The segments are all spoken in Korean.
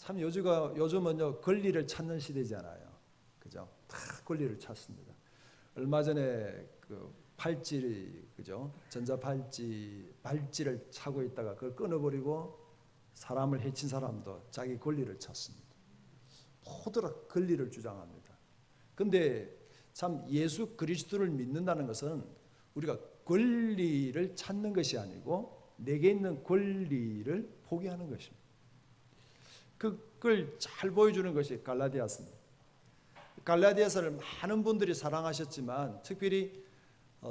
참 요즘은요 권리를 찾는 시대잖아요. 그죠? 다 권리를 찾습니다. 얼마 전에 그 팔찌, 그죠? 발찌를 차고 있다가 그걸 끊어버리고 사람을 해친 사람도 자기 권리를 찾습니다. 모두가 권리를 주장합니다. 근데 참 예수 그리스도를 믿는다는 것은 우리가 권리를 찾는 것이 아니고 내게 있는 권리를 포기하는 것입니다. 그걸 잘 보여주는 것이 갈라디아서입니다. 갈라디아서를 많은 분들이 사랑하셨지만 특별히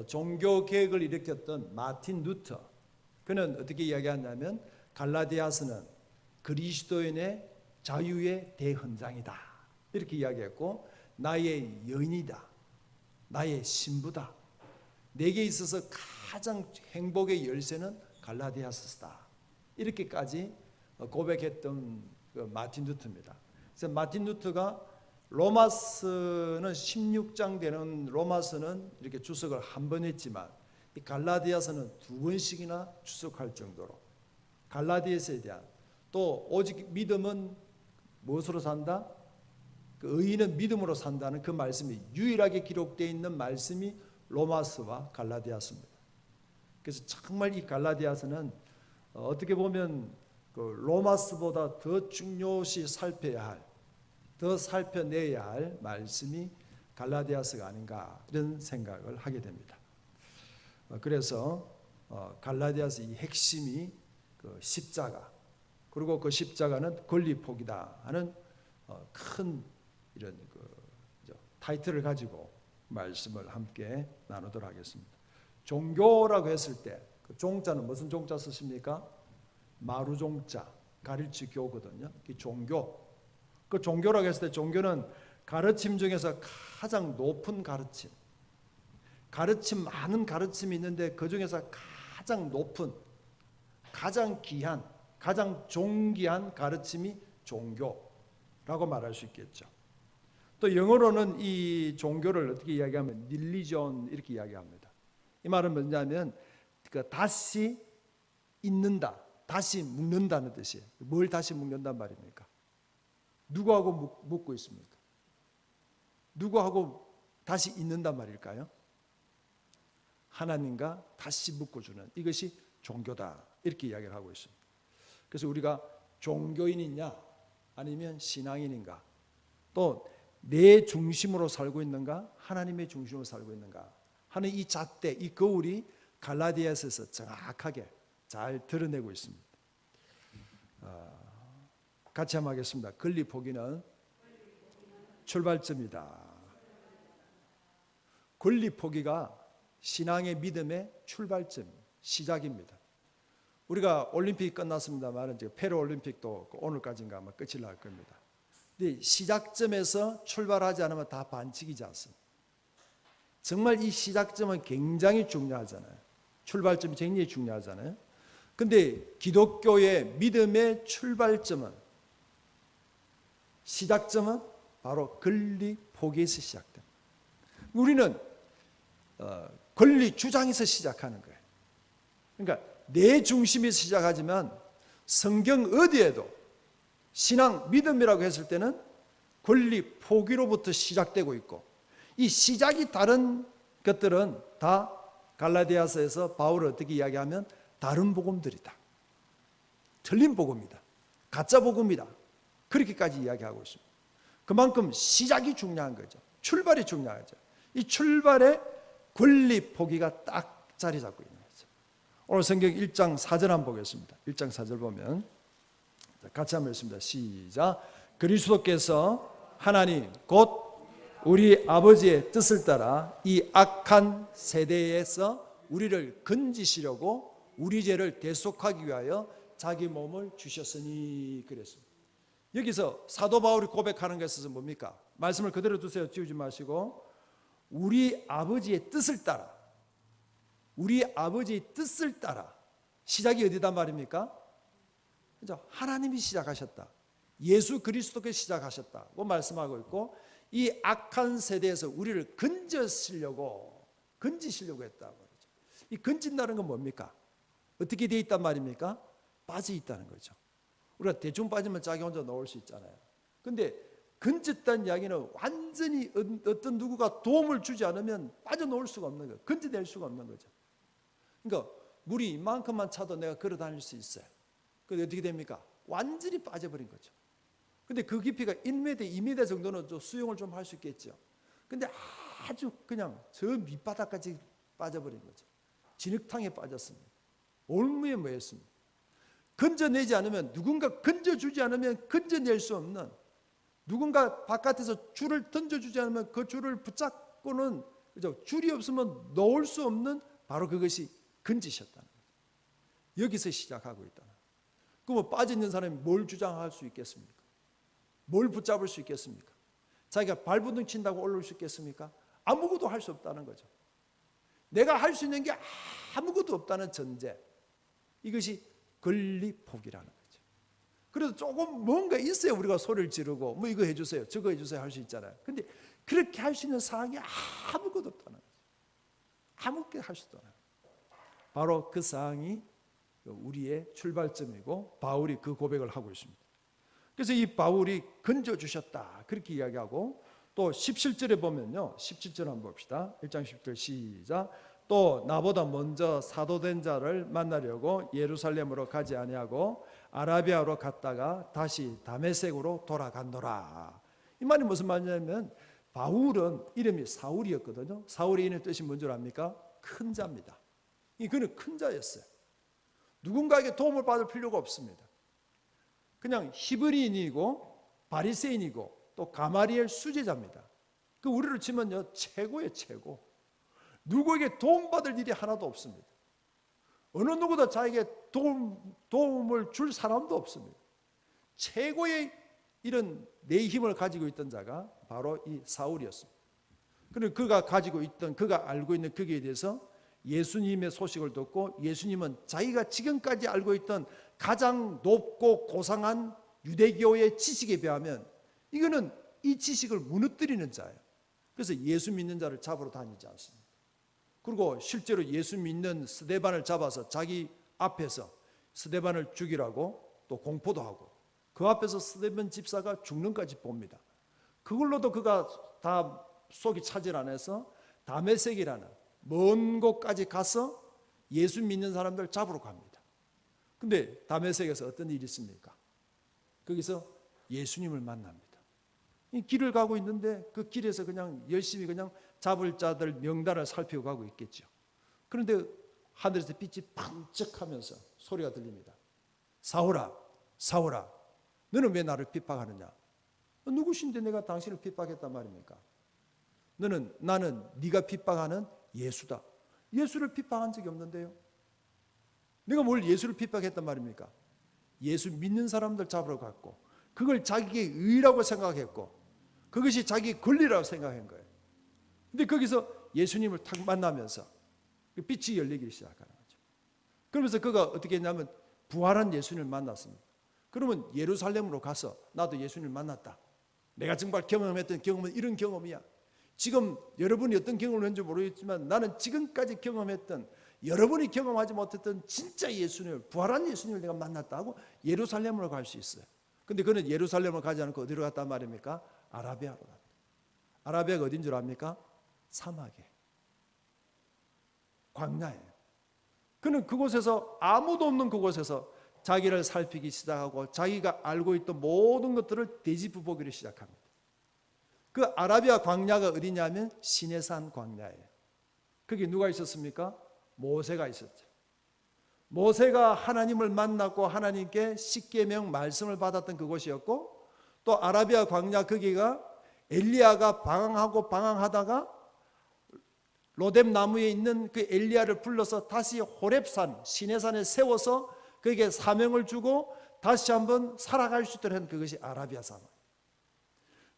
종교 개혁을 일으켰던 마틴 루터, 그는 어떻게 이야기하냐면 갈라디아서는 그리스도인의 자유의 대헌장이다 이렇게 이야기했고, 나의 여인이다, 나의 신부다, 내게 있어서 가장 행복의 열쇠는 갈라디아서다 이렇게까지 고백했던 마틴 루터입니다. 그래서 마틴 루터가 로마서는 16장 되는 로마서는 이렇게 주석을 한 번 했지만 이 갈라디아서는 2번씩이나 주석할 정도로 갈라디아서에 대한, 또 오직 믿음은 무엇으로 산다? 그 의인은 믿음으로 산다는 그 말씀이 유일하게 기록되어 있는 말씀이 로마서와 갈라디아서입니다. 그래서 정말 이 갈라디아서는 어떻게 보면 그 로마서보다 더 중요시 살펴야 할, 더 살펴내야 할 말씀이 갈라디아서가 아닌가 이런 생각을 하게 됩니다. 그래서 갈라디아서 이 핵심이 그 십자가, 그리고 그 십자가는 권리포기다 하는 큰 이런 타이틀을 가지고 말씀을 함께 나누도록 하겠습니다. 종교라고 했을 때 그 종자는 무슨 종자 쓰십니까? 마루종자, 가르치 교거든요. 이 종교. 그 종교라고 했을 때 종교는 가르침 중에서 가장 높은 가르침, 가르침 많은 가르침이 있는데 그 중에서 가장 높은, 가장 귀한, 가장 존귀한 가르침이 종교라고 말할 수 있겠죠. 또 영어로는 이 종교를 어떻게 이야기하면 religion 이렇게 이야기합니다. 이 말은 뭐냐면 다시 잇는다, 다시 묶는다는 뜻이에요. 뭘 다시 묶는단 말입니까? 누구하고 묶고 있습니까? 누구하고 다시 잇는단 말일까요? 하나님과 다시 묶어주는, 이것이 종교다 이렇게 이야기를 하고 있습니다. 그래서 우리가 종교인이냐 아니면 신앙인인가, 또 내 중심으로 살고 있는가 하나님의 중심으로 살고 있는가 하는 이 잣대, 이 거울이 갈라디아서에서 정확하게 잘 드러내고 있습니다. 같이 한번 하겠습니다. 권리 포기는 출발점이다. 권리 포기가 신앙의 믿음의 출발점, 시작입니다. 우리가 올림픽이 끝났습니다만 페루 올림픽도 오늘까지인가 아마 끝이 날 겁니다. 근데 시작점에서 출발하지 않으면 다 반칙이지 않습니까? 정말 이 시작점은 굉장히 중요하잖아요. 출발점이 굉장히 중요하잖아요. 근데 기독교의 믿음의 출발점은, 시작점은 바로 권리 포기에서 시작됩니다. 우리는 권리 주장에서 시작하는 거예요. 그러니까 내 중심에서 시작하지만 성경 어디에도 신앙, 믿음이라고 했을 때는 권리 포기로부터 시작되고 있고, 이 시작이 다른 것들은 다 갈라디아서에서 바울은 어떻게 이야기하면 다른 복음들이다, 틀린 복음이다, 가짜 복음이다, 그렇게까지 이야기하고 있습니다. 그만큼 시작이 중요한 거죠. 출발이 중요하죠. 이 출발에 권리 포기가 딱 자리 잡고 있는 거죠. 오늘 성경 1장 4절 한번 보겠습니다. 1장 4절 보면 같이 한번 읽습니다. 시작. 그리스도께서 하나님 곧 우리 아버지의 뜻을 따라 이 악한 세대에서 우리를 건지시려고 우리 죄를 대속하기 위하여 자기 몸을 주셨으니 그랬습니다. 여기서 사도 바울이 고백하는 것은 뭡니까? 말씀을 그대로 두세요. 지우지 마시고. 우리 아버지의 뜻을 따라, 우리 아버지의 뜻을 따라. 시작이 어디다 말입니까? 하나님이 시작하셨다, 예수 그리스도께서 시작하셨다고 말씀하고 있고, 이 악한 세대에서 우리를 건지시려고 했다고 그러죠. 이 건진다는 건 뭡니까? 어떻게 되어 있단 말입니까? 빠져 있다는 거죠. 우리가 대충 빠지면 자기 혼자 놓을 수 있잖아요. 근데 건졌다는 이야기는 완전히 어떤 누구가 도움을 주지 않으면 빠져놓을 수가 없는 거예요. 건져낼 수가 없는 거죠. 그러니까 물이 이만큼만 차도 내가 걸어 다닐 수 있어요. 그런데 어떻게 됩니까? 완전히 빠져버린 거죠. 근데 그 깊이가 1m, 2m 정도는 좀 수영을 좀 할 수 있겠죠. 근데 아주 그냥 저 밑바닥까지 빠져버린 거죠. 진흙탕에 빠졌습니다. 올무에 모였습니다. 건져내지 않으면, 누군가 건져주지 않으면 건져낼 수 없는, 누군가 바깥에서 줄을 던져주지 않으면 그 줄을 붙잡고는, 그죠? 줄이 없으면 놓을 수 없는, 바로 그것이 건지셨다는 거죠. 여기서 시작하고 있다는 거죠. 그러면 빠져있는 사람이 뭘 주장할 수 있겠습니까? 뭘 붙잡을 수 있겠습니까? 자기가 발부둥 친다고 올라올 수 있겠습니까? 아무것도 할 수 없다는 거죠. 내가 할 수 있는 게 아무것도 없다는 전제, 이것이 권리포기라는 거죠. 그래도 조금 뭔가 있어야 우리가 소리를 지르고 뭐 이거 해주세요, 저거 해주세요 할 수 있잖아요. 근데 그렇게 할 수 있는 상황이 아무것도 없다는 거죠. 아무것도 할 수 없다는 거죠. 바로 그 상황이 우리의 출발점이고 바울이 그 고백을 하고 있습니다. 그래서 이 바울이 건져주셨다 그렇게 이야기하고, 또 17절에 보면요, 17절 한번 봅시다. 1장 10절 시작. 또 나보다 먼저 사도된 자를 만나려고 예루살렘으로 가지 아니하고 아라비아로 갔다가 다시 다메섹으로 돌아간노라. 이 말이 무슨 말이냐면, 바울은 이름이 사울이었거든요. 사울의 이름 뜻이 뭔지 압니까? 큰 자입니다. 그는 큰 자였어요. 누군가에게 도움을 받을 필요가 없습니다. 그냥 히브리인이고 바리새인이고 또 가마리엘 수제자입니다. 그 우리로 치면요, 최고의 최고. 누구에게 도움받을 일이 하나도 없습니다. 어느 누구도 자에게 도움을 줄 사람도 없습니다. 최고의 이런 내 힘을 가지고 있던 자가 바로 이 사울이었습니다. 그리고 그가 가지고 있던, 그가 알고 있는 거기에 대해서 예수님의 소식을 듣고, 예수님은 자기가 지금까지 알고 있던 가장 높고 고상한 유대교의 지식에 비하면 이거는 이 지식을 무너뜨리는 자예요. 그래서 예수 믿는 자를 잡으러 다니지 않습니다. 그리고 실제로 예수 믿는 스데반을 잡아서 자기 앞에서 스데반을 죽이라고 또 공포도 하고, 그 앞에서 스데반 집사가 죽는까지 봅니다. 그걸로도 그가 다 속이 차질 안 해서 다메섹이라는 먼 곳까지 가서 예수 믿는 사람들 잡으러 갑니다. 근데 다메섹에서 어떤 일이 있습니까? 거기서 예수님을 만납니다. 이 길을 가고 있는데 그 길에서 그냥 열심히 그냥 잡을 자들 명단을 살피고 가고 있겠죠. 그런데 하늘에서 빛이 반짝하면서 소리가 들립니다. 사울아, 사울아, 너는 왜 나를 핍박하느냐? 누구신데 내가 당신을 핍박했단 말입니까? 나는 네가 핍박하는 예수다. 예수를 핍박한 적이 없는데요. 내가 뭘 예수를 핍박했단 말입니까? 예수 믿는 사람들 잡으러 갔고, 그걸 자기의 의라고 생각했고, 그것이 자기의 권리라고 생각한 거예요. 근데 거기서 예수님을 탁 만나면서 빛이 열리기 시작하는 거죠. 그러면서 그가 어떻게 했냐면 부활한 예수님을 만났습니다. 그러면 예루살렘으로 가서 나도 예수님을 만났다. 내가 정말 경험했던 경험은 이런 경험이야. 지금 여러분이 어떤 경험을 했는지 모르겠지만 나는 지금까지 경험했던, 여러분이 경험하지 못했던 진짜 예수님을, 부활한 예수님을 내가 만났다 하고 예루살렘으로 갈 수 있어요. 근데 그는 예루살렘을 가지 않고 어디로 갔단 말입니까? 아라비아로 갔다. 아라비아가 어딘 줄 압니까? 사막에, 광야예요. 그는 그곳에서, 아무도 없는 그곳에서 자기를 살피기 시작하고 자기가 알고 있던 모든 것들을 되짚어 보기를 시작합니다. 그 아라비아 광야가 어디냐면 시내산 광야예요. 거기 누가 있었습니까? 모세가 있었죠. 모세가 하나님을 만났고 하나님께 십계명 말씀을 받았던 그곳이었고, 또 아라비아 광야 거기가 엘리야가 방황하다가 로뎀 나무에 있는 그 엘리야를 불러서 다시 호렙산 시내산에 세워서 그에게 사명을 주고 다시 한번 살아갈 수 있도록 한 그것이 아라비아 사막.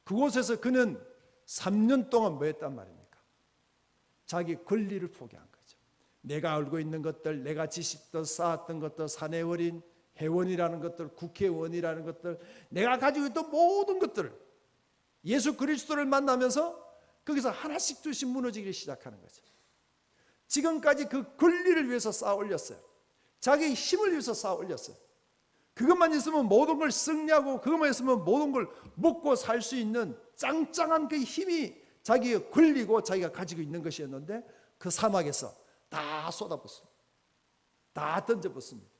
그곳에서 그는 3년 동안 뭐 했단 말입니까? 자기 권리를 포기한 거죠. 내가 알고 있는 것들, 내가 지식도 쌓았던 것들, 사내원인, 회원이라는 것들, 국회의원이라는 것들, 내가 가지고 있던 모든 것들을 예수 그리스도를 만나면서 거기서 하나씩 둘씩 무너지기 시작하는 거죠. 지금까지 그 권리를 위해서 쌓아 올렸어요. 자기의 힘을 위해서 쌓아 올렸어요. 그것만 있으면 모든 걸 승리하고 그것만 있으면 모든 걸 먹고 살 수 있는 짱짱한 그 힘이 자기의 권리고 자기가 가지고 있는 것이었는데 그 사막에서 다 쏟아붓습니다. 다 던져붓습니다.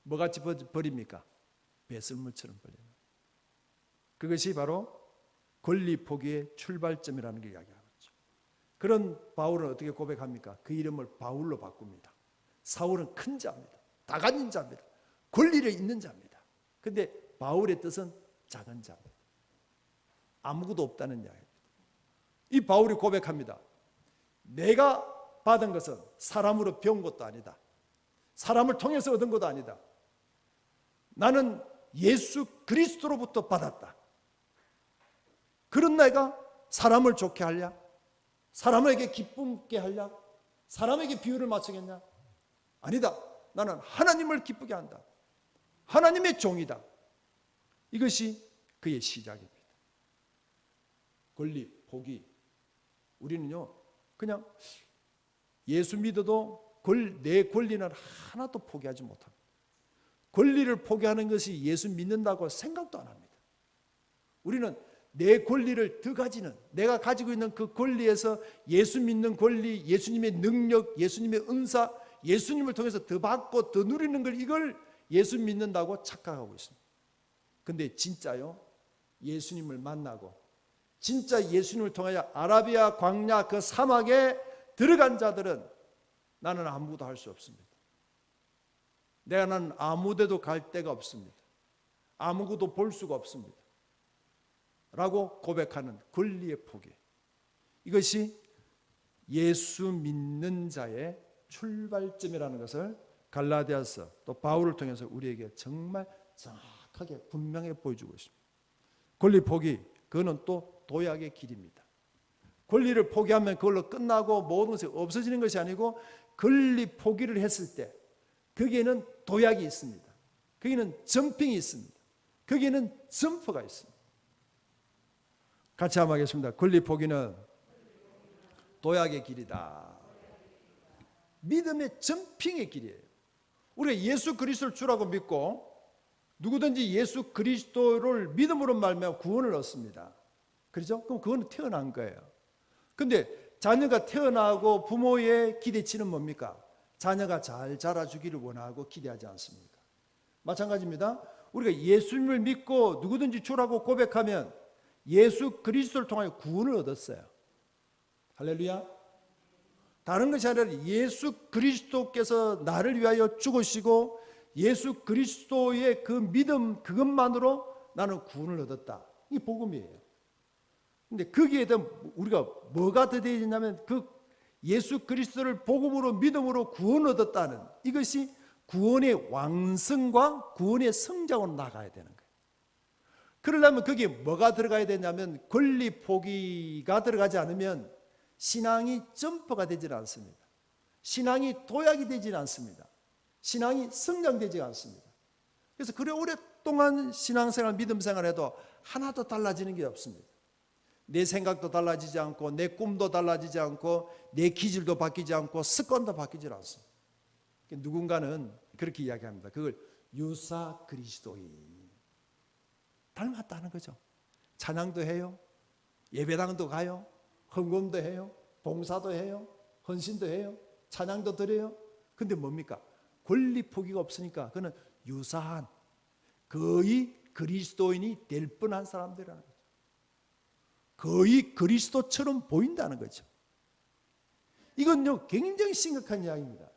뭐같이 버립니까? 배설물처럼 버려요. 그것이 바로 권리 포기의 출발점이라는 걸 이야기하고 있죠. 그런 바울은 어떻게 고백합니까? 그 이름을 바울로 바꿉니다. 사울은 큰 자입니다. 다 가진 자입니다. 권리를 있는 자입니다. 그런데 바울의 뜻은 작은 자입니다. 아무것도 없다는 이야기입니다. 이 바울이 고백합니다. 내가 받은 것은 사람으로 배운 것도 아니다. 사람을 통해서 얻은 것도 아니다. 나는 예수 그리스도로부터 받았다. 그런 내가 사람을 좋게 하랴? 사람에게 기쁨게 하랴? 사람에게 비유를 맞추겠냐? 아니다. 나는 하나님을 기쁘게 한다. 하나님의 종이다. 이것이 그의 시작입니다. 권리, 포기. 우리는요, 그냥 예수 믿어도 내 권리는 하나도 포기하지 못합니다. 권리를 포기하는 것이 예수 믿는다고 생각도 안 합니다. 우리는 내 권리를 더 가지는, 내가 가지고 있는 그 권리에서 예수 믿는 권리, 예수님의 능력, 예수님의 은사, 예수님을 통해서 더 받고 더 누리는 걸, 이걸 예수 믿는다고 착각하고 있습니다. 근데 진짜요, 예수님을 만나고 진짜 예수님을 통하여 아라비아 광야 그 사막에 들어간 자들은 나는 아무것도 할 수 없습니다. 나는 아무데도 갈 데가 없습니다. 아무것도 볼 수가 없습니다. 라고 고백하는 권리의 포기. 이것이 예수 믿는 자의 출발점이라는 것을 갈라디아서 또 바울을 통해서 우리에게 정말 정확하게 분명히 보여주고 있습니다. 권리 포기, 그거는 또 도약의 길입니다. 권리를 포기하면 그걸로 끝나고 모든 것이 없어지는 것이 아니고, 권리 포기를 했을 때 거기에는 도약이 있습니다. 거기에는 점핑이 있습니다. 거기에는 점프가 있습니다. 같이 한번 하겠습니다. 권리 포기는 도약의 길이다. 믿음의 점핑의 길이에요. 우리가 예수 그리스도를 주라고 믿고 누구든지 예수 그리스도를 믿음으로 말미암아 구원을 얻습니다. 그렇죠? 그럼 그거는 태어난 거예요. 근데 자녀가 태어나고 부모의 기대치는 뭡니까? 자녀가 잘 자라주기를 원하고 기대하지 않습니까? 마찬가지입니다. 우리가 예수님을 믿고 누구든지 주라고 고백하면 예수 그리스도를 통하여 구원을 얻었어요. 할렐루야. 다른 것이 아니라 예수 그리스도께서 나를 위하여 죽으시고 예수 그리스도의 그 믿음, 그것만으로 나는 구원을 얻었다. 이게 복음이에요. 근데 거기에 대한 우리가 뭐가 더 되어 있냐면, 그 예수 그리스도를 복음으로 믿음으로 구원을 얻었다는 이것이 구원의 왕성과 구원의 성장으로 나가야 되는 거예요. 그러려면 거기에 뭐가 들어가야 되냐면, 권리 포기가 들어가지 않으면 신앙이 점프가 되질 않습니다. 신앙이 도약이 되질 않습니다. 신앙이 성장되지 않습니다. 그래서 그래 오랫동안 신앙생활, 믿음생활 해도 하나도 달라지는 게 없습니다. 내 생각도 달라지지 않고, 내 꿈도 달라지지 않고, 내 기질도 바뀌지 않고, 습관도 바뀌지 않습니다. 누군가는 그렇게 이야기합니다. 그걸 유사 그리스도인, 닮았다는 거죠. 찬양도 해요, 예배당도 가요, 헌금도 해요, 봉사도 해요, 헌신도 해요, 찬양도 드려요. 근데 뭡니까? 권리 포기가 없으니까 그는 유사한, 거의 그리스도인이 될 뻔한 사람들이라는 거죠. 거의 그리스도처럼 보인다는 거죠. 이건요 굉장히 심각한 이야기입니다.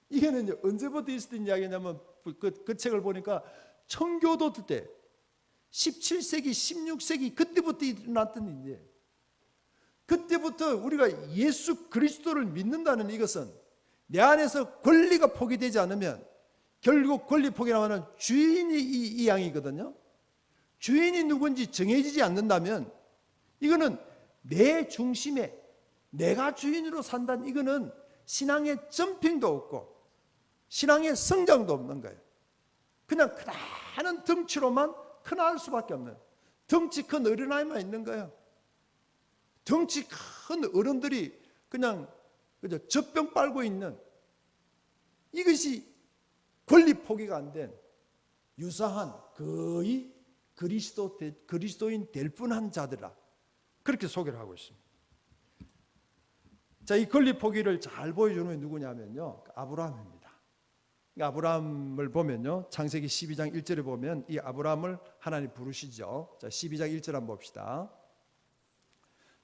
이게는 언제부터 있었던 이야기냐면, 그 책을 보니까 청교도들 때 17세기, 16세기 그때부터 일어났던 일이에요. 그때부터 우리가 예수 그리스도를 믿는다는 이것은 내 안에서 권리가 포기되지 않으면, 결국 권리 포기라면 주인이 이 양이거든요. 주인이 누군지 정해지지 않는다면 이거는 내 중심에 내가 주인으로 산다는, 이거는 신앙의 점핑도 없고 신앙의 성장도 없는 거예요. 그냥 크다는 덩치로만 크나할 수밖에 없는, 덩치 큰 어린아이만 있는 거예요. 덩치 큰 어른들이 그냥 젖병 빨고 있는, 이것이 권리 포기가 안 된, 유사한 거의 그리스도인 될 뻔한 자들이라 그렇게 소개를 하고 있습니다. 자, 이 권리 포기를 잘 보여주는 게 누구냐면요, 아브라함입니다. 아브라함을 보면요, 창세기 12장 1절에 보면 이 아브라함을 하나님 부르시죠. 자, 12장 1절 한번 봅시다.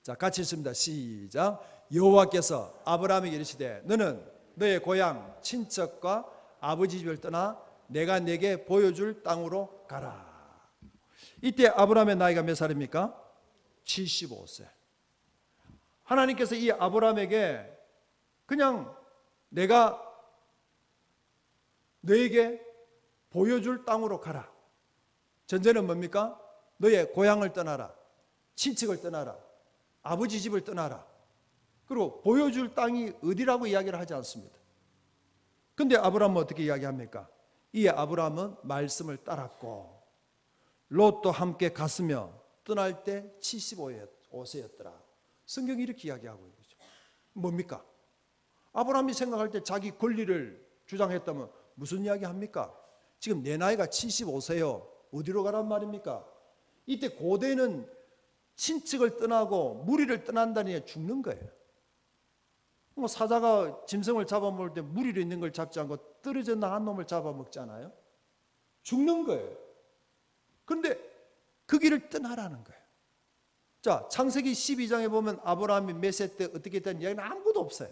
자, 같이 읽습니다. 시작. 여호와께서 아브라함에게 이르시되 너는 너의 고향 친척과 아버지 집을 떠나 내가 내게 보여줄 땅으로 가라. 이때 아브라함의 나이가 몇 살입니까? 75세. 하나님께서 이 아브라함에게 그냥 내가 너에게 보여줄 땅으로 가라. 전제는 뭡니까? 너의 고향을 떠나라. 친척을 떠나라. 아버지 집을 떠나라. 그리고 보여줄 땅이 어디라고 이야기를 하지 않습니다. 근데 아브라함은 어떻게 이야기합니까? 이 아브라함은 말씀을 따랐고 롯도 함께 갔으며 떠날 때 75세였더라. 성경이 이렇게 이야기하고 있는 거죠. 뭡니까? 아브라함이 생각할 때 자기 권리를 주장했다면 무슨 이야기 합니까? 지금 내 나이가 75세요. 어디로 가란 말입니까? 이때 고대는 친척을 떠나고 무리를 떠난다니 죽는 거예요. 뭐 사자가 짐승을 잡아먹을 때 무리로 있는 걸 잡지 않고 떨어져 나간 놈을 잡아먹잖아요. 죽는 거예요. 그런데 그 길을 떠나라는 거예요. 자, 창세기 12장에 보면 아브라함이 몇 세 때 어떻게 됐다는 이야기는 아무것도 없어요.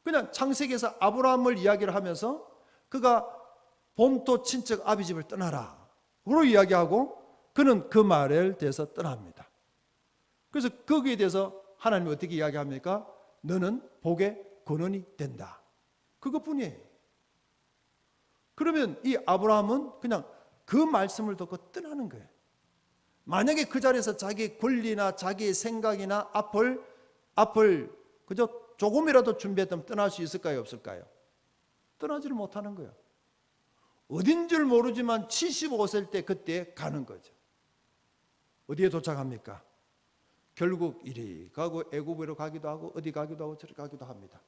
그냥 창세기에서 아브라함을 이야기를 하면서 그가 본토 친척 아비 집을 떠나라 로 이야기하고 그는 그 말에 대해서 떠납니다. 그래서 거기에 대해서 하나님이 어떻게 이야기합니까? 너는 복의 근원이 된다. 그것뿐이에요. 그러면 이 아브라함은 그냥 그 말씀을 듣고 떠나는 거예요. 만약에 그 자리에서 자기의 권리나 자기의 생각이나 앞을 그저 조금이라도 준비했다면 떠날 수 있을까요? 없을까요? 떠나지를 못하는 거예요. 어딘 줄 모르지만 75세일 때 그때 가는 거죠. 어디에 도착합니까? 결국 이리 가고 애굽으로 가기도 하고 어디 가기도 하고 저리 가기도 합니다.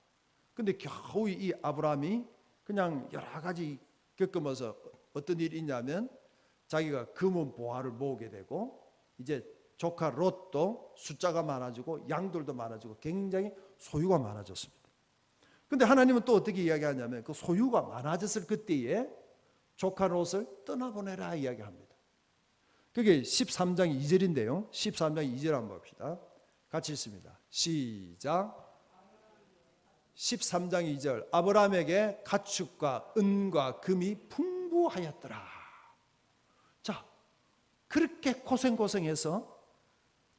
근데 겨우 이 아브라함이 그냥 여러 가지 겪으면서 어떤 일이 있냐면 자기가 금은 보화를 모으게 되고 이제 조카 롯도 숫자가 많아지고 양들도 많아지고 굉장히 소유가 많아졌습니다. 근데 하나님은 또 어떻게 이야기하냐면 그 소유가 많아졌을 그때에 조카 롯을 떠나보내라 이야기합니다. 그게 13장 2절인데요. 13장 2절 한번 봅시다. 같이 읽습니다. 시작. 13장 2절. 아브라함에게 가축과 은과 금이 풍부하였더라. 자, 그렇게 고생해서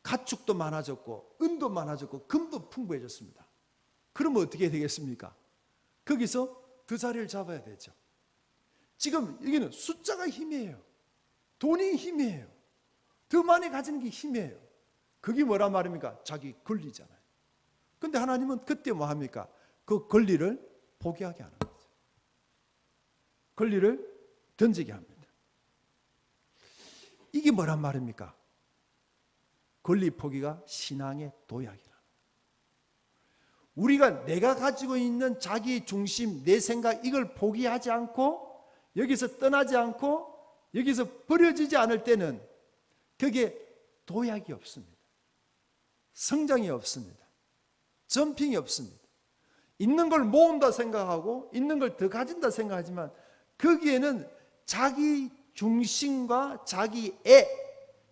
가축도 많아졌고 은도 많아졌고 금도 풍부해졌습니다. 그러면 어떻게 되겠습니까? 거기서 그 자리를 잡아야 되죠. 지금 여기는 숫자가 힘이에요. 돈이 힘이에요. 더 많이 가지는 게 힘이에요. 그게 뭐란 말입니까? 자기 권리잖아요. 근데 하나님은 그때 뭐 합니까? 그 권리를 포기하게 하는 거죠. 권리를 던지게 합니다. 이게 뭐란 말입니까? 권리 포기가 신앙의 도약이라. 우리가 내가 가지고 있는 자기 중심, 내 생각 이걸 포기하지 않고 여기서 떠나지 않고 여기서 버려지지 않을 때는 그게 도약이 없습니다. 성장이 없습니다. 점핑이 없습니다. 있는 걸 모은다 생각하고 있는 걸 더 가진다 생각하지만 거기에는 자기 중심과 자기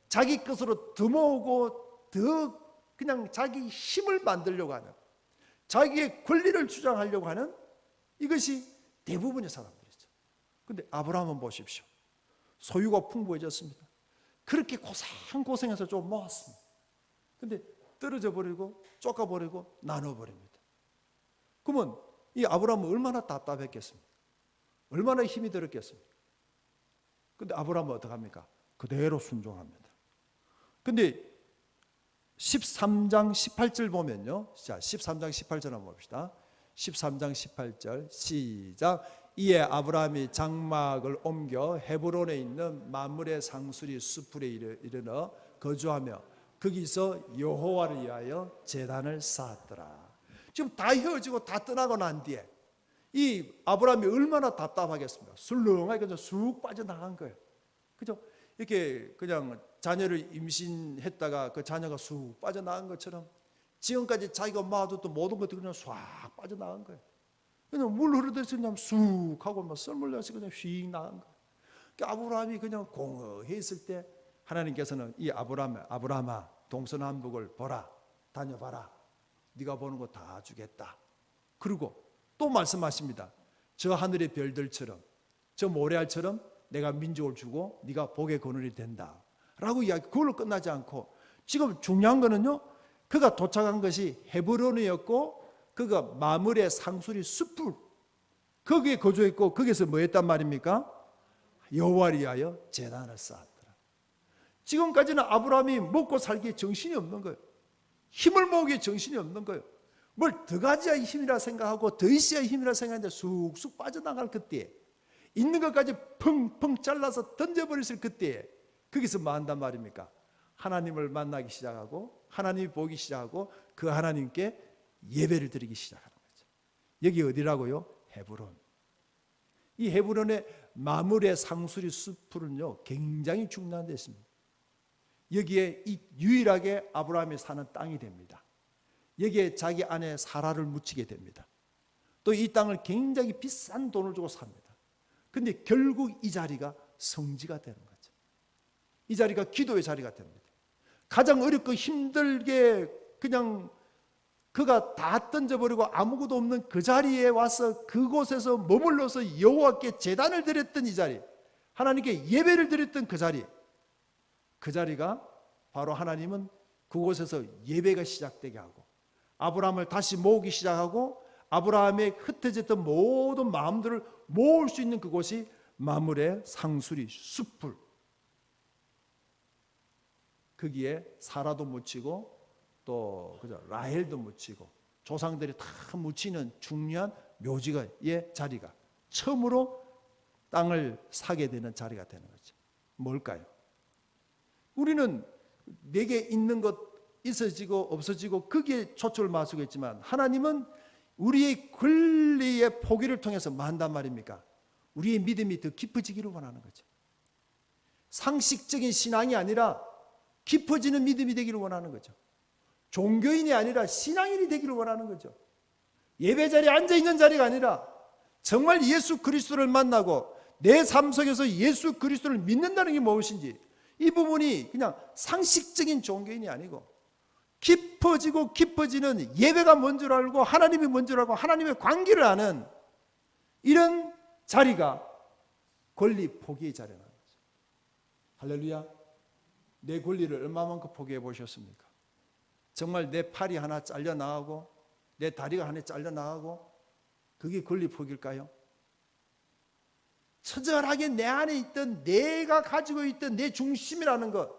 자기 것으로 더 모으고 더 그냥 자기 힘을 만들려고 하는 자기의 권리를 주장하려고 하는 이것이 대부분의 사람들이죠. 그런데 아브라함은 보십시오. 소유가 풍부해졌습니다. 그렇게 고생해서 좀 모았습니다. 근데 떨어져 버리고 쫓아버리고 나눠버립니다. 그러면 이 아브라함은 얼마나 답답했겠습니까? 얼마나 힘이 들었겠습니까? 근데 아브라함은 어떡합니까? 그대로 순종합니다. 근데 13장 18절 보면요. 자, 13장 18절 한번 봅시다. 13장 18절 시작. 이에 아브라함이 장막을 옮겨 헤브론에 있는 만물의 상수리 수풀에 이르러 거주하며 거기서 여호와를 위하여 제단을 쌓았더라. 지금 다 헤어지고 다 떠나고 난 뒤에 이 아브라함이 얼마나 답답하겠습니까? 술렁하게 그냥 쑥 빠져나간 거예요. 그죠? 이렇게 그냥 자녀를 임신했다가 그 자녀가 쑥 빠져나간 것처럼 지금까지 자기가 모아뒀던 모든 것들이 그냥 싹 빠져나간 거예요. 그냥 물 흐르듯이 그냥 쑥 하고 막 썰물 나서 그냥 휙 나간 거예요. 그러니까 아브라함이 그냥 공허해 있을 때 하나님께서는 이 아브라함아 동서남북을 보라, 다녀봐라. 네가 보는 거 다 주겠다. 그리고 또 말씀하십니다. 저 하늘의 별들처럼 저 모래알처럼 내가 민족을 주고 네가 복의 근원이 된다 라고 이야기. 그걸로 끝나지 않고 지금 중요한 거는요, 그가 도착한 것이 헤브론이었고 그가 마므레 상수리 숲을 거기에 거주했고 거기서 뭐 했단 말입니까? 여호와를 위하여 제단을 쌓았더라. 지금까지는 아브라함이 먹고 살기에 정신이 없는 거예요. 힘을 모으기에 정신이 없는 거예요. 뭘 더 가져야 힘이라 생각하고 더 있어야 힘이라 생각하는데 쑥쑥 빠져나갈 그때에 있는 것까지 펑펑 잘라서 던져버렸을 그때에 거기서 뭐 한단 말입니까? 하나님을 만나기 시작하고 하나님이 보기 시작하고 그 하나님께 예배를 드리기 시작하는 거죠. 여기 어디라고요? 헤브론. 이 헤브론의 마므레 상수리 숲은요 굉장히 중요한 데 있습니다. 여기에 유일하게 아브라함이 사는 땅이 됩니다. 여기에 자기 아내 사라를 묻히게 됩니다. 또 이 땅을 굉장히 비싼 돈을 주고 삽니다. 그런데 결국 이 자리가 성지가 되는 거죠. 이 자리가 기도의 자리가 됩니다. 가장 어렵고 힘들게 그냥 그가 다 던져버리고 아무것도 없는 그 자리에 와서 그곳에서 머물러서 여호와께 제단을 드렸던 이 자리, 하나님께 예배를 드렸던 그 자리, 그 자리가 바로 하나님은 그곳에서 예배가 시작되게 하고 아브라함을 다시 모으기 시작하고 아브라함의 흩어졌던 모든 마음들을 모을 수 있는 그곳이 마므레 상수리 숲을, 거기에 사라도 묻히고 또 그죠 라헬도 묻히고 조상들이 다 묻히는 중요한 묘지가의 자리가 처음으로 땅을 사게 되는 자리가 되는 거죠. 뭘까요? 우리는 내게 있는 것 있어지고 없어지고 거기에 초점을 맞추겠지만 하나님은 우리의 권리의 포기를 통해서 뭐 한단 말입니까? 우리의 믿음이 더 깊어지기를 원하는 거죠. 상식적인 신앙이 아니라 깊어지는 믿음이 되기를 원하는 거죠. 종교인이 아니라 신앙인이 되기를 원하는 거죠. 예배 자리에 앉아있는 자리가 아니라 정말 예수 그리스도를 만나고 내 삶 속에서 예수 그리스도를 믿는다는 게 무엇인지, 이 부분이 그냥 상식적인 종교인이 아니고 깊어지고 깊어지는 예배가 뭔 줄 알고 하나님이 뭔 줄 알고 하나님의 관계를 아는 이런 자리가 권리 포기의 자리라는 거죠. 할렐루야. 내 권리를 얼마만큼 포기해 보셨습니까? 정말 내 팔이 하나 잘려 나가고 내 다리가 하나 잘려 나가고 그게 권리 포기일까요? 처절하게 내 안에 있던 내가 가지고 있던 내 중심이라는 것,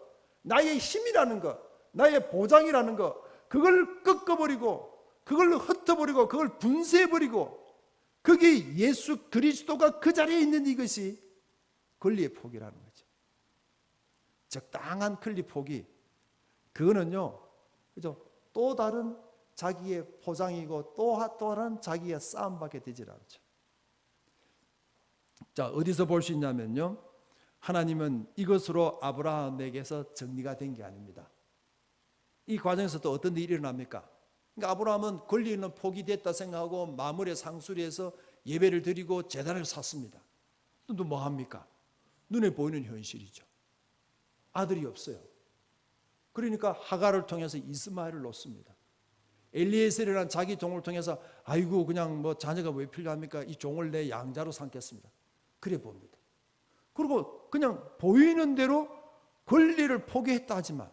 나의 힘이라는 것, 나의 보장이라는 것, 그걸 꺾어버리고 그걸 흩어버리고 그걸 분쇄해버리고 그게 예수 그리스도가 그 자리에 있는 이것이 권리의 포기라는 거죠. 적당한 권리 포기, 그거는요, 그죠? 또 다른 자기의 포장이고 또 다른 자기의 싸움밖에 되질 않죠. 자, 어디서 볼 수 있냐면요, 하나님은 이것으로 아브라함에게서 정리가 된 게 아닙니다. 이 과정에서 또 어떤 일이 일어납니까? 그러니까 아브라함은 권리는 포기됐다 생각하고 마므레 상수리에서 예배를 드리고 제단을 샀습니다. 또 뭐 합니까? 눈에 보이는 현실이죠. 아들이 없어요. 그러니까 하갈을 통해서 이스마엘을 놓습니다. 엘리에셀이라는 자기 종을 통해서 아이고 그냥 뭐 자녀가 왜 필요합니까? 이 종을 내 양자로 삼겠습니다. 그래 봅니다. 그리고 그냥 보이는 대로 권리를 포기했다 하지만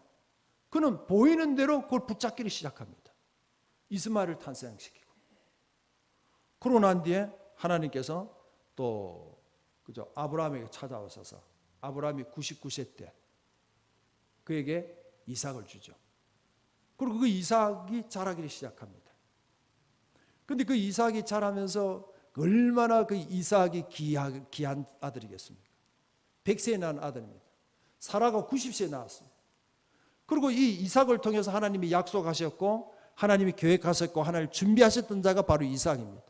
그는 보이는 대로 그걸 붙잡기를 시작합니다. 이스마엘을 탄생시키고. 그러고 난 뒤에 하나님께서 또 그죠 아브라함에게 찾아오셔서 아브라함이 99세 때 그에게 이삭을 주죠. 그리고 그 이삭이 자라기를 시작합니다. 그런데 그 이삭이 자라면서 얼마나 그 이삭이 귀한 아들이겠습니까? 100세에 낳은 아들입니다. 사라가 90세에 낳았습니다. 그리고 이 이삭을 통해서 하나님이 약속하셨고 하나님이 계획하셨고 하나님을 준비하셨던 자가 바로 이삭입니다.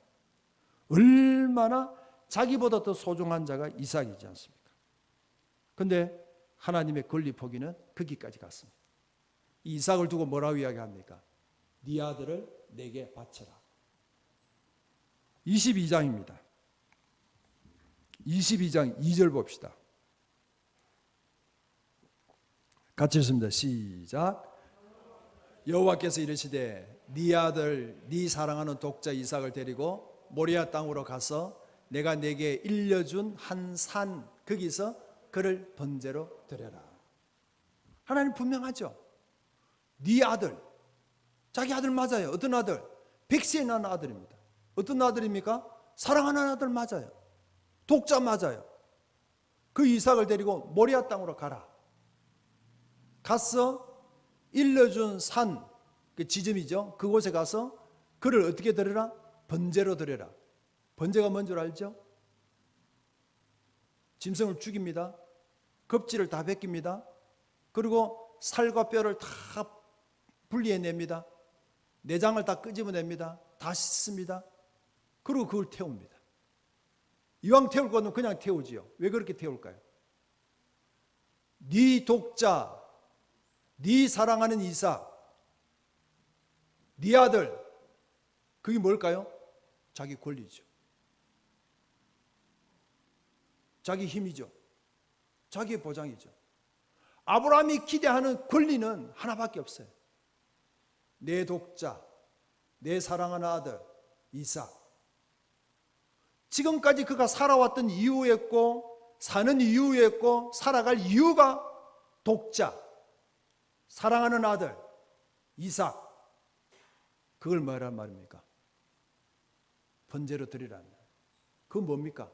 얼마나 자기보다 더 소중한 자가 이삭이지 않습니까? 그런데 하나님의 권리 포기는 거기까지 갔습니다. 이삭을 두고 뭐라고 이야기합니까? 네 아들을 내게 바쳐라. 22장입니다. 22장 2절 봅시다. 같이 읽습니다. 시작. 여호와께서 이르시되 네 아들 네 사랑하는 독자 이삭을 데리고 모리아 땅으로 가서 내가 내게 일려준 한 산 거기서 그를 번제로 드려라. 하나님 분명하죠. 네 아들, 자기 아들 맞아요. 어떤 아들? 백세에 난 아들입니다. 어떤 아들입니까? 사랑하는 아들 맞아요. 독자 맞아요. 그 이삭을 데리고 모리아 땅으로 가라. 가서 일러준 산, 그 지점이죠. 그곳에 가서 그를 어떻게 드려라? 번제로 드려라. 번제가 뭔 줄 알죠? 짐승을 죽입니다. 겁질을 다 벗깁니다. 그리고 살과 뼈를 다 분리해냅니다. 내장을 다 끄집어냅니다. 다 씻습니다. 그리고 그걸 태웁니다. 이왕 태울 거는 그냥 태우지요. 왜 그렇게 태울까요? 네 독자, 네 사랑하는 이삭, 네 아들, 그게 뭘까요? 자기 권리죠. 자기 힘이죠. 자기의 보장이죠. 아브라함이 기대하는 권리는 하나밖에 없어요. 내 독자, 내 사랑하는 아들 이삭. 지금까지 그가 살아왔던 이유였고 사는 이유였고 살아갈 이유가 독자, 사랑하는 아들 이삭. 그걸 뭐란 말입니까? 번제로 드리라는 말이에요. 그건 뭡니까?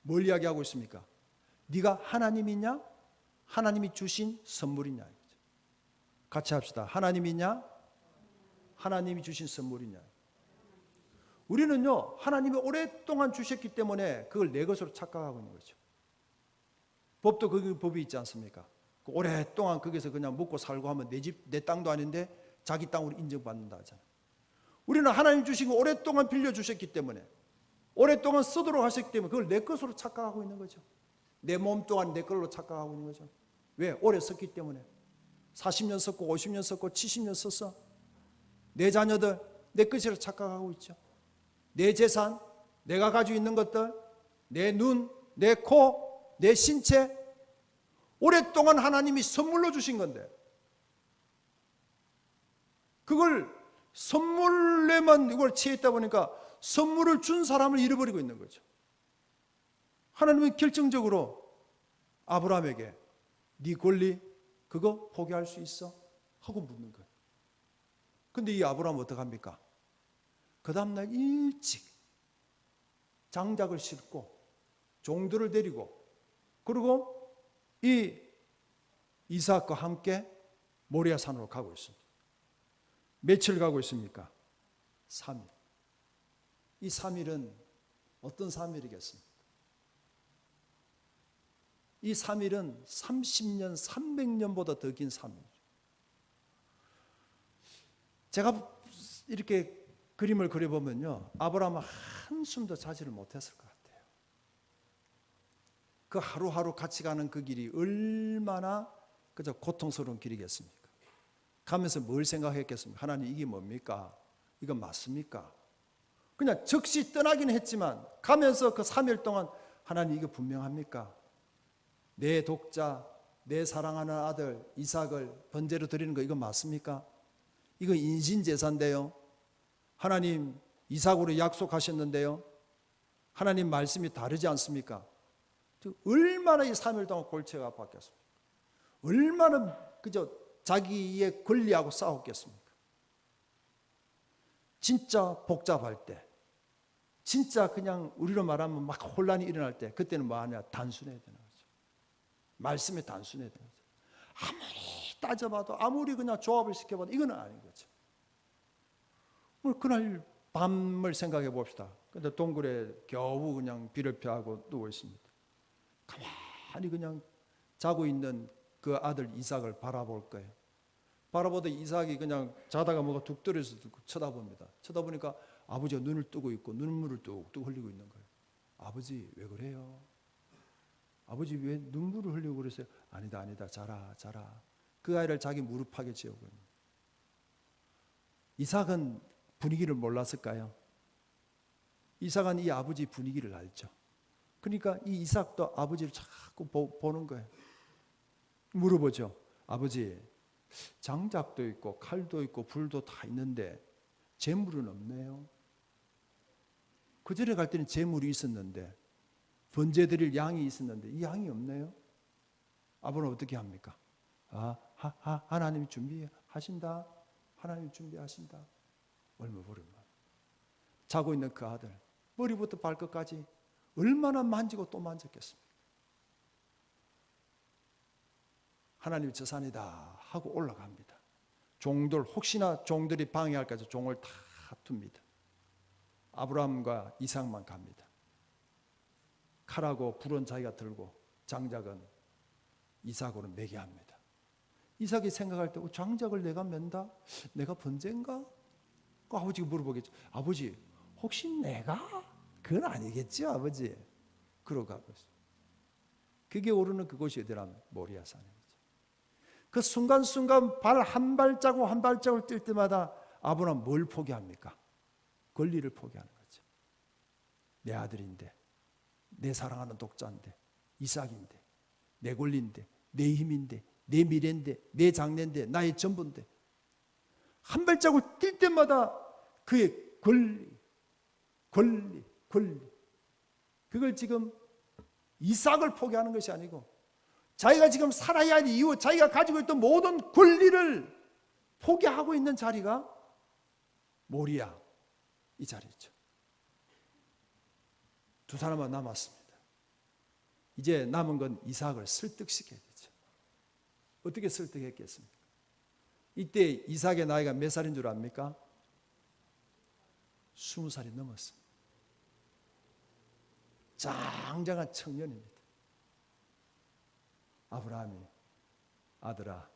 뭘 이야기하고 있습니까? 네가 하나님이냐? 하나님이 주신 선물이냐? 같이 합시다. 하나님이냐? 하나님이 주신 선물이냐? 우리는요, 하나님이 오랫동안 주셨기 때문에 그걸 내 것으로 착각하고 있는 거죠. 법도 그 법이 있지 않습니까? 오랫동안 거기서 그냥 먹고 살고 하면 내 집, 내 땅도 아닌데 자기 땅으로 인정받는다 하잖아요. 우리는 하나님 주신 거 오랫동안 빌려주셨기 때문에 오랫동안 쓰도록 하셨기 때문에 그걸 내 것으로 착각하고 있는 거죠. 내 몸 또한 내 걸로 착각하고 있는 거죠. 왜? 오래 썼기 때문에. 40년 썼고 50년 썼고 70년 썼어. 내 자녀들 내 것이라 착각하고 있죠. 내 재산, 내가 가지고 있는 것들, 내 눈, 내 코, 내 신체, 오랫동안 하나님이 선물로 주신 건데 그걸 선물에만 이걸 취했다 보니까 선물을 준 사람을 잃어버리고 있는 거죠. 하나님은 결정적으로 아브라함에게 네 권리 그거 포기할 수 있어? 하고 묻는 거예요. 근데 이 아브라함은 어떡합니까? 그 다음날 일찍 장작을 싣고 종들을 데리고 그리고 이 이삭과 함께 모리아 산으로 가고 있습니다. 며칠 가고 있습니까? 3일. 이 3일은 어떤 3일이겠습니까? 이 3일은 30년, 300년보다 더 긴 3일이죠. 제가 이렇게 그림을 그려보면요, 아브라함은 한숨도 자지를 못했을 것 같아요. 그 하루하루 같이 가는 그 길이 얼마나 그저 고통스러운 길이겠습니까? 가면서 뭘 생각했겠습니까? 하나님 이게 뭡니까? 이건 맞습니까? 그냥 즉시 떠나긴 했지만 가면서 그 3일 동안 하나님 이거 분명합니까? 내 독자, 내 사랑하는 아들 이삭을 번제로 드리는 거 이거 맞습니까? 이거 인신제사인데요. 하나님 이삭으로 약속하셨는데요. 하나님 말씀이 다르지 않습니까? 얼마나 이 3일 동안 골치가 아팠겠습니까? 얼마나 그저 자기의 권리하고 싸웠겠습니까? 진짜 복잡할 때, 진짜 그냥 우리로 말하면 막 혼란이 일어날 때 그때는 뭐 하냐? 단순해야 되는 거죠. 말씀이 단순해야 되는 거죠. 아무리 따져봐도 아무리 그냥 조합을 시켜봐도 이건 아닌 거죠. 그날 밤을 생각해 봅시다. 근데 동굴에 겨우 그냥 비를 피하고 누워 있습니다. 가만히 그냥 자고 있는 그 아들 이삭을 바라볼 거예요. 바라보다 이삭이 그냥 자다가 뭐가 툭 떨어져서 쳐다봅니다. 쳐다보니까 아버지가 눈을 뜨고 있고 눈물을 뚝뚝 흘리고 있는 거예요. 아버지 왜 그래요? 아버지 왜 눈물을 흘리고 그러세요? 아니다 자라. 그 아이를 자기 무릎팍에 지우고 있는 거예요. 이삭은 분위기를 몰랐을까요? 이삭은 이 아버지 분위기를 알죠. 그러니까 이 이삭도 아버지를 자꾸 보는 거예요. 물어보죠. 아버지, 장작도 있고 칼도 있고 불도 다 있는데 재물은 없네요. 그 전에 갈 때는 재물이 있었는데, 번제 드릴 양이 있었는데 이 양이 없네요. 아버는 어떻게 합니까? 하나님이 준비하신다. 하나님이 준비하신다. 얼마 보르면 자고 있는 그 아들, 머리부터 발끝까지 얼마나 만지고 또 만졌겠습니까? 하나님이 저 산이다 하고 올라갑니다. 종들, 혹시나 종들이 방해할까 해서 종을 다 둡니다. 아브라함과 이삭만 갑니다. 칼하고 불은 자기가 들고 장작은 이삭으로 매게 합니다. 이삭이 생각할 때 장작을 내가 맨다? 내가 번제인가? 그 아버지가 물어보겠죠. 아버지, 혹시 내가? 그건 아니겠죠, 아버지. 그러고 가버렸어요. 그게 오르는 그곳이 어디라면 모리아산이죠. 그 순간순간 발 한 발자국 한 발자국을 뛸 때마다 아브라함은 뭘 포기합니까? 권리를 포기하는 거죠. 내 아들인데, 내 사랑하는 독자인데, 이삭인데, 내 권리인데, 내 힘인데, 내 미래인데, 내 장래인데, 나의 전부인데, 한 발자국 뛸 때마다 그의 권리. 그걸 지금 이삭을 포기하는 것이 아니고 자기가 지금 살아야 할 이유, 자기가 가지고 있던 모든 권리를 포기하고 있는 자리가 모리아 이 자리죠. 두 사람만 남았습니다. 이제 남은 건 이삭을 설득시켜야 되죠. 어떻게 설득했겠습니까? 이때 이삭의 나이가 몇 살인 줄 압니까? 20살이 넘었습니다. 장장한 청년입니다. 아브라함이, 아들아,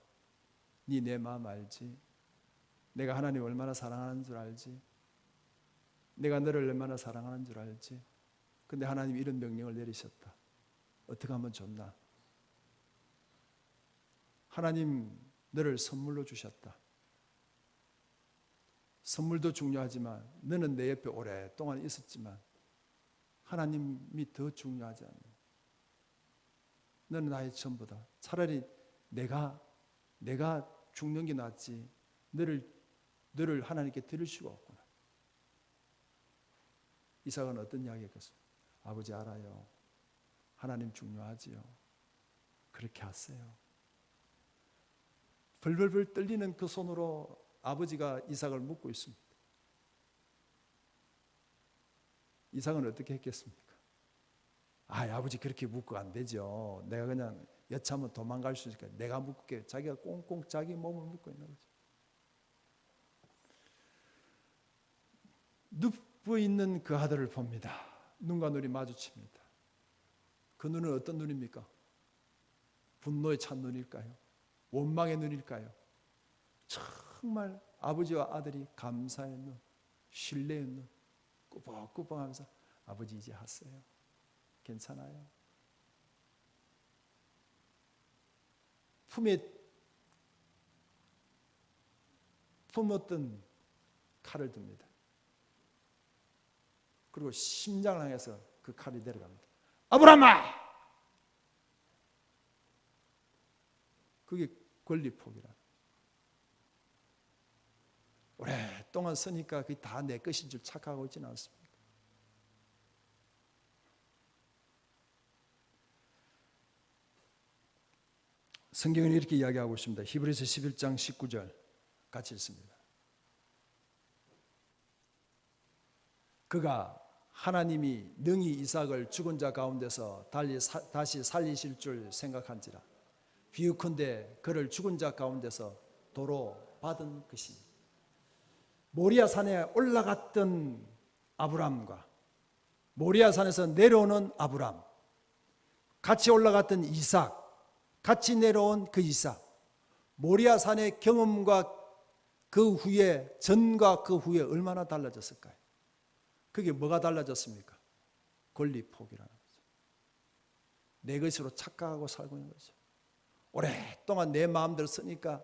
네 내 마음 알지? 내가 하나님 얼마나 사랑하는 줄 알지? 내가 너를 얼마나 사랑하는 줄 알지? 근데 하나님이 이런 명령을 내리셨다. 어떻게 하면 좋나? 하나님 너를 선물로 주셨다. 선물도 중요하지만 너는 내 옆에 오랫동안 있었지만 하나님이 더 중요하지 않나? 너는 나의 전부다. 차라리 내가 죽는 게 낫지. 너를 하나님께 드릴 수가 없구나. 이삭은 어떤 이야기했겠습니까? 아버지 알아요. 하나님 중요하지요. 그렇게 하세요. 벌벌벌 떨리는 그 손으로 아버지가 이삭을 묶고 있습니다. 이삭은 어떻게 했겠습니까? 아버지 그렇게 묶고 안 되죠. 내가 그냥 여차하면 도망갈 수 있으니까 내가 묶을게. 자기가 꽁꽁 자기 몸을 묶고 있는 거죠. 눕어 있는 그 아들을 봅니다. 눈과 눈이 마주칩니다. 그 눈은 어떤 눈입니까? 분노에 찬 눈일까요? 원망의 눈일까요? 정말 아버지와 아들이 감사의 눈, 신뢰의 눈, 꾸벅꾸벅하면서 아버지 이제 하세요. 괜찮아요. 품에 품었던 칼을 듭니다. 그리고 심장을 향해서 그 칼이 내려갑니다. 아브라함아! 그게 권리 포기라. 오랫동안 쓰니까 그게 다 내 것인 줄 착각하고 있지는 않습니까? 성경은 이렇게 이야기하고 있습니다. 히브리서 11장 19절 같이 읽습니다. 그가 하나님이 능히 이삭을 죽은 자 가운데서 다시 살리실 줄 생각한지라 비유컨대 그를 죽은 자 가운데서 도로 받은 것이니. 모리아 산에 올라갔던 아브람과 모리아 산에서 내려오는 아브람, 같이 올라갔던 이삭, 같이 내려온 그 이삭, 모리아 산의 경험과 그 후에, 전과 그 후에 얼마나 달라졌을까요? 그게 뭐가 달라졌습니까? 권리 포기라는 거죠. 내 것으로 착각하고 살고 있는 거죠. 오랫동안 내 마음대로 쓰니까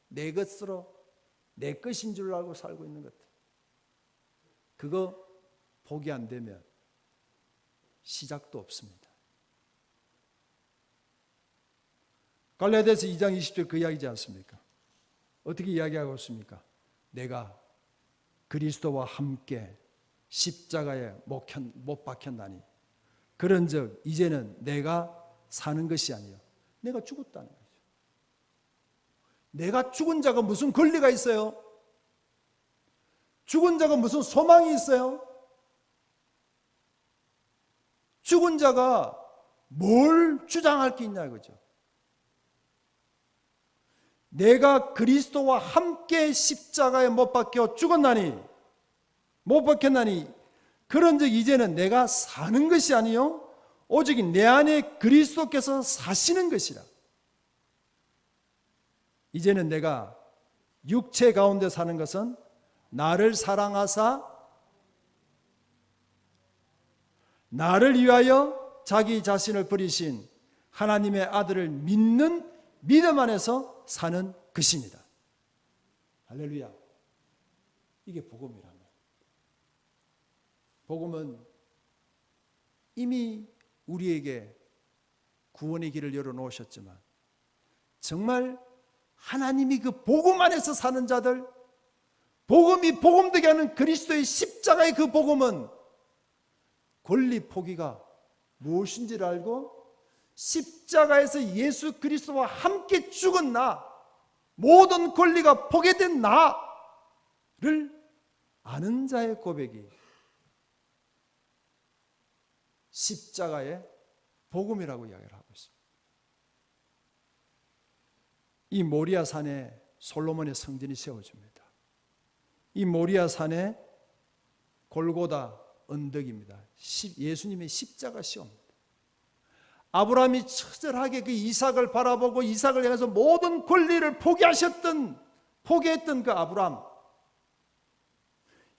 내 것으로 내 것인 줄 알고 살고 있는 것. 그거 포기 안 되면 시작도 없습니다. 갈라디아서 2장 20절 그 이야기지 않습니까? 어떻게 이야기하고 있습니까? 내가 그리스도와 함께 십자가에 못 박혔나니 그런즉 이제는 내가 사는 것이 아니요 내가 죽었다는 거죠. 내가 죽은 자가 무슨 권리가 있어요? 죽은 자가 무슨 소망이 있어요? 죽은 자가 뭘 주장할 게 있냐 이거죠. 내가 그리스도와 함께 십자가에 못 박혀 죽었나니 못 박혔나니 그런즉 이제는 내가 사는 것이 아니요 오직 내 안에 그리스도께서 사시는 것이라. 이제는 내가 육체 가운데 사는 것은 나를 사랑하사 나를 위하여 자기 자신을 버리신 하나님의 아들을 믿는 믿음 안에서 사는 것입니다. 할렐루야. 이게 복음이라면. 복음은 이미 우리에게 구원의 길을 열어놓으셨지만 정말 하나님이 그 복음 안에서 사는 자들, 복음이 복음되게 하는 그리스도의 십자가의 그 복음은 권리 포기가 무엇인지를 알고 십자가에서 예수 그리스도와 함께 죽은 나, 모든 권리가 포기된 나를 아는 자의 고백이 십자가의 복음이라고 이야기를 하고 있습니다. 이 모리아 산에 솔로몬의 성전이 세워집니다. 이 모리아 산에 골고다 언덕입니다. 예수님의 십자가 시험입니다. 아브라함이 처절하게 그 이삭을 바라보고 이삭을 향해서 모든 권리를 포기했던 그 아브라함.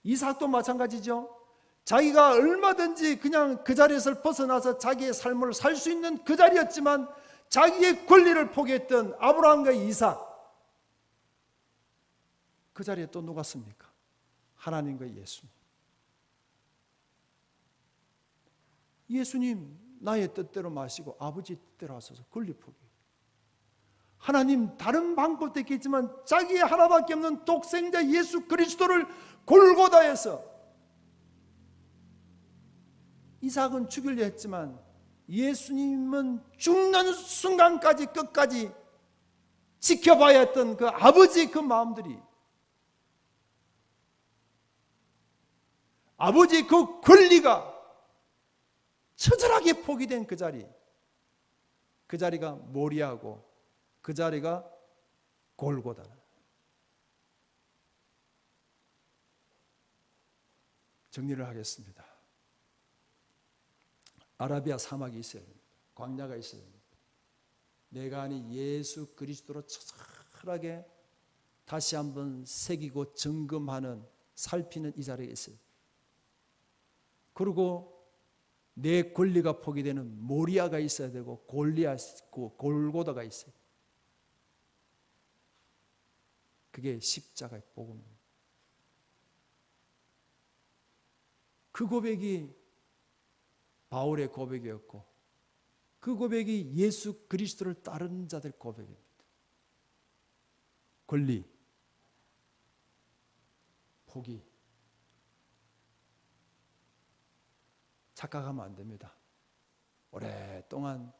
이삭도 마찬가지죠. 자기가 얼마든지 그냥 그 자리에서 벗어나서 자기의 삶을 살 수 있는 그 자리였지만 자기의 권리를 포기했던 아브라함과 이삭. 그 자리에 또 누가 씁니까? 하나님과 예수님. 예수님 나의 뜻대로 마시고 아버지 뜻대로 하소서. 권리 포기. 하나님 다른 방법도 있겠지만 자기의 하나밖에 없는 독생자 예수 그리스도를 골고다에서 이삭은 죽이려 했지만 예수님은 죽는 순간까지 끝까지 지켜봐야 했던 그 아버지의 그 마음들이 아버지의 그 권리가 처절하게 포기된 그 자리, 그 자리가 모리아고 그 자리가 골고다. 정리를 하겠습니다. 아라비아 사막이 있어야 됩니다. 광야가 있어야 됩니다. 내가 아니 예수 그리스도로 처절하게 다시 한번 새기고 점검하는 살피는 이 자리에 있어요. 그리고 내 권리가 포기되는 모리아가 있어야 되고 골고다가 있어요. 그게 십자가의 복음입니다. 그 고백이 바울의 고백이었고 그 고백이 예수 그리스도를 따르는 자들 고백입니다. 권리, 포기. 착각하면 안 됩니다. 오랫동안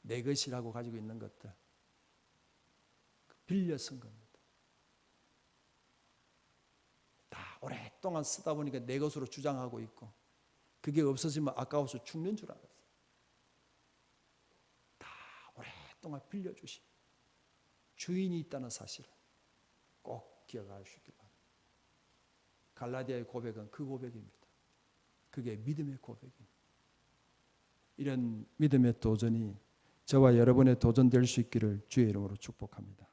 내 것이라고 가지고 있는 것들 빌려 쓴 겁니다. 다 오랫동안 쓰다 보니까 내 것으로 주장하고 있고 그게 없어지면 아까워서 죽는 줄 알았어요. 다 오랫동안 빌려주신 주인이 있다는 사실을 꼭 기억하시기 바랍니다. 갈라디아의 고백은 그 고백입니다. 그게 믿음의 고백입니다. 이런 믿음의 도전이 저와 여러분의 도전 될 수 있기를 주의 이름으로 축복합니다.